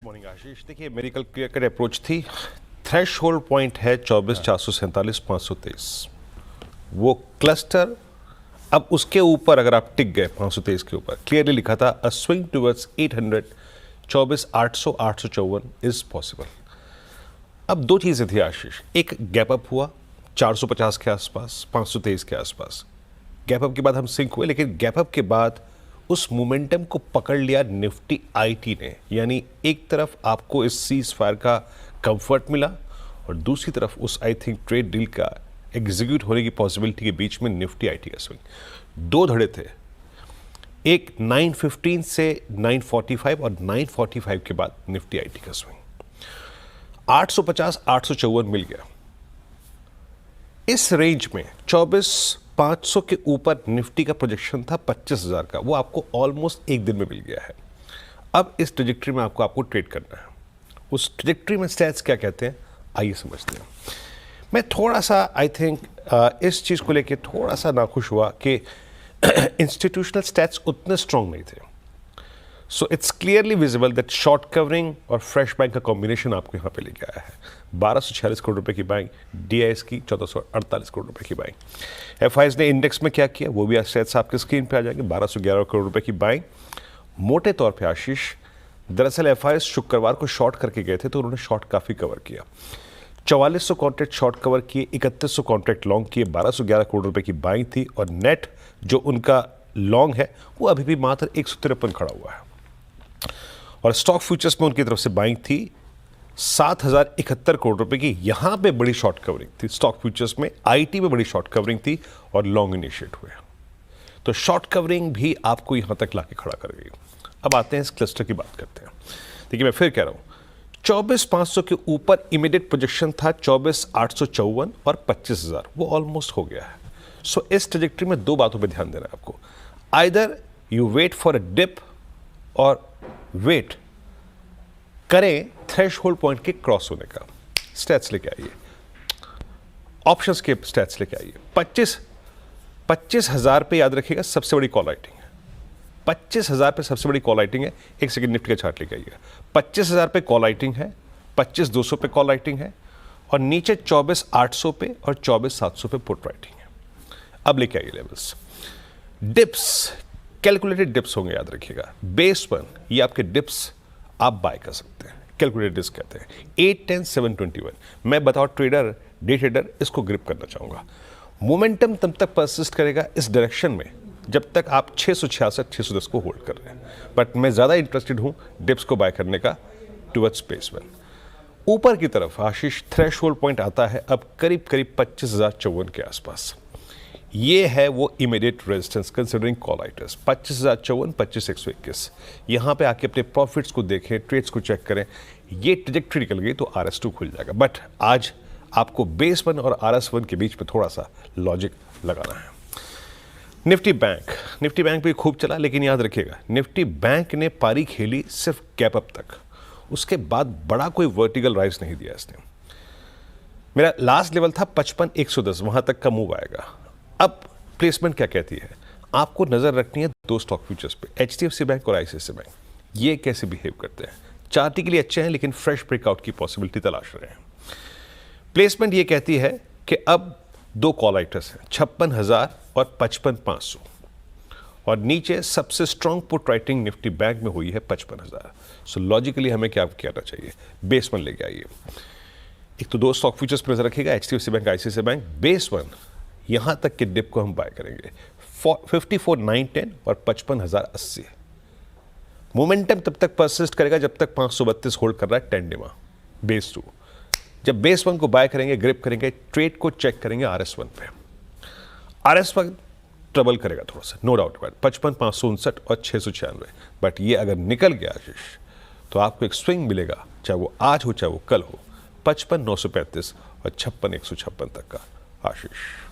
Morning आशीष, देखिए मेरी कल क्लियर कट अप्रोच थी। थ्रेश होल्ड पॉइंट है 24,447,523। वो क्लस्टर अब उसके ऊपर अगर आप टिक गए 523 के ऊपर, क्लियरली लिखा था अ स्विंग टुवर्ड्स 800, 24,800, 854 इज पॉसिबल। अब दो चीजें थी आशीष, एक गैप अप हुआ 450 के आसपास, 523 के आसपास। गैप अप के बाद हम सिंक हुए, लेकिन गैप अप के बाद उस मोमेंटम को पकड़ लिया निफ्टी आईटी ने। यानी एक तरफ आपको इस सीज फायर का कंफर्ट मिला और दूसरी तरफ उस आई थिंक ट्रेड डील का एग्जीक्यूट होने की पॉसिबिलिटी के बीच में निफ्टी आईटी का स्विंग। दो धड़े थे, एक 915 से 945 और 945 के बाद निफ्टी आईटी का स्विंग। 850 854 मिल गया। इस रेंज में 24,500 के ऊपर निफ्टी का प्रोजेक्शन था 25,000 का, वो आपको ऑलमोस्ट एक दिन में मिल गया है। अब इस ट्रेजेक्टरी में आपको ट्रेड करना है। उस ट्रेजेक्टरी में स्टैट्स क्या कहते हैं, आइए समझते हैं। मैं थोड़ा सा आई थिंक इस चीज़ को लेके थोड़ा सा नाखुश हुआ कि इंस्टीट्यूशनल स्टैट्स उतने स्ट्रांग नहीं थे। So it's clearly visible that short covering और फ्रेश बाइंग का कॉम्बिनेशन आपको यहाँ पे लेके आया है। 1,246 करोड़ रुपए की बाइंग, डीआईएस की 1,448 करोड़ रुपए की बाइंग। एफआईएस ने इंडेक्स में क्या किया वो भी स्टैट्स आपके स्क्रीन पे आ जाएंगे। 1,211 करोड़ रुपए की बाइंग। मोटे तौर पे आशीष, दरअसल एफआईएस शुक्रवार को शॉर्ट करके गए थे तो उन्होंने शॉर्ट काफ़ी कवर किया। 4400 कॉन्ट्रैक्ट शॉर्ट कवर किए, 3100 कॉन्ट्रैक्ट लॉन्ग किए, 1,211 करोड़ रुपए की बाइंग थी और नेट जो उनका लॉन्ग है वो अभी भी मात्र 153 खड़ा हुआ है। और स्टॉक फ्यूचर्स में उनकी तरफ से बाइंग थी 7,071 करोड़ रुपए की। यहां पे बड़ी शॉर्ट कवरिंग थी स्टॉक फ्यूचर्स में, आईटी में बड़ी शॉर्ट कवरिंग थी और लॉन्ग इनिशिएट हुए। तो शॉर्ट कवरिंग भी आपको यहां तक लाके खड़ा कर गई। अब आते हैं इस क्लस्टर की बात करते हैं। देखिए मैं फिर कह रहा हूं, 24,500 के ऊपर इमीडिएट प्रोजेक्शन था 24,854 और 25,000, वो ऑलमोस्ट हो गया है। सो इस ट्रेजेक्टरी में दो बातों पर ध्यान देना है आपको। Either you wait for a dip और वेट करें थ्रेश होल्ड पॉइंट के क्रॉस होने का। स्टैट्स लेके आइए, ऑप्शंस के स्टैट्स लेके आइए। 25,000 पे याद रखिएगा सबसे बड़ी कॉल राइटिंग है। 25,000 पे सबसे बड़ी कॉल राइटिंग है। एक सेकंड निफ्टी का चार्ट लेके आइएगा। 25,000 पे कॉल राइटिंग है, 25,200 पे कॉल राइटिंग है और नीचे 24,800 पे और 24,700 पे पुट राइटिंग है। अब लेके आइए लेवल्स। डिप्स, कैलकुलेटेड डिप्स होंगे याद रखिएगा। बेस 1 ये आपके डिप्स आप बाय कर सकते हैं, कैलकुलेटेड डिप्स कहते हैं। 8, 10, 721 मैं बताओ ट्रेडर, डे ट्रेडर इसको ग्रिप करना चाहूंगा। मोमेंटम तब तक परसिस्ट करेगा इस डायरेक्शन में जब तक आप 666, 610 को होल्ड कर रहे हैं। बट मैं ज्यादा इंटरेस्टेड हूं डिप्स को बाय करने का टुवर्ड्स बेस 1। ऊपर की तरफ आशीष थ्रेश होल्ड पॉइंट आता है अब करीब करीब 25,054 के आसपास। ये है वो immediate resistance considering call writers 25,054, 25,121। यहां पे आके अपने प्रॉफिट्स को देखें, ट्रेड्स को चेक करें। ये ट्रेजेक्टरी निकल गई तो RS2 खुल जाएगा। बट आज आपको बेस 1 और RS1 के बीच में थोड़ा सा लॉजिक लगाना है। निफ्टी बैंक भी खूब चला, लेकिन याद रखिएगा निफ्टी बैंक ने पारी खेली सिर्फ गैप अप तक, उसके बाद बड़ा कोई वर्टिकल राइज नहीं दिया इसने। मेरा लास्ट लेवल था 55,110, वहां तक का मूव आएगा। अब प्लेसमेंट क्या कहती है, आपको नजर रखनी है दो स्टॉक फ्यूचर्स पे, HDFC बैंक और ICICI बैंक। ये कैसे बिहेव करते हैं, चार्टी के लिए अच्छे हैं लेकिन फ्रेश ब्रेकआउट की पॉसिबिलिटी तलाश रहे हैं। प्लेसमेंट ये कहती है कि अब दो कॉल राइटर्स हैं, 56,000 और 55,500 और नीचे सबसे strong put writing Nifty bank में हुई है 55,000। सो लॉजिकली हमें क्या कहना चाहिए, बेस 1 लेके आइए। एक तो दो स्टॉक फ्यूचर्स पर नजर रखिएगा, HDFC bank, ICICI bank. Base 1 यहां तक के डिप को हम बाय करेंगे 54,910 और 55,080। मोमेंटम तब तक परसिस्ट करेगा जब तक 532 होल्ड कर रहा है टेंडिमा बेस 2। जब बेस 1 को बाय करेंगे, ग्रिप करेंगे, ट्रेड को चेक करेंगे RS1 पे। RS1 ट्रबल करेगा थोड़ा सा, नो डाउट अबाउट 55,559 और 696। बट ये अगर निकल गया आशीष तो आपको एक स्विंग मिलेगा, चाहे वो आज हो चाहे वो कल हो, 55,935 और 56,156 तक का आशीष।